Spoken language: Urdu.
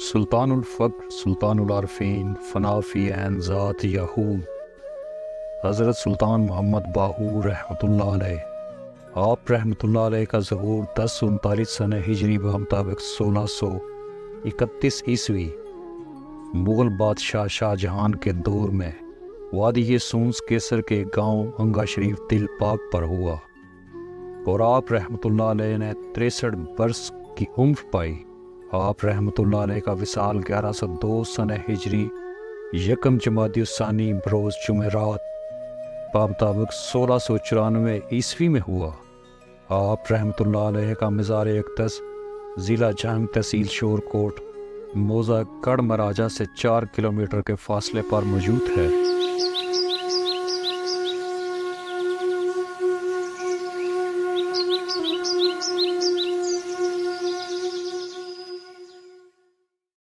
سلطان الفقر سلطان العارفین فنا فی عین ذات یہود حضرت سلطان محمد باہو رحمۃ اللہ علیہ۔ آپ رحمۃ اللہ علیہ کا ظہور 1039 سنہ ہجری بمطابق 1631 عیسوی مغل بادشاہ شاہ جہان کے دور میں وادی سونس کیسر کے گاؤں انگا شریف دل پاک پر ہوا، اور آپ رحمۃ اللہ علیہ نے 63 برس کی عمر پائی۔ آپ رحمۃ اللہ علیہ کا وصال 1102 سنہ ہجری یکم جمادی الثانی بروز جمعرات بمطابق 1694 عیسوی میں ہوا۔ آپ رحمۃ اللہ علیہ کا مزار اقدس ضلع جنگ تحصیل شور کوٹ موضع گڑھ مہاراجہ سے 4 کلومیٹر کے فاصلے پر موجود ہے۔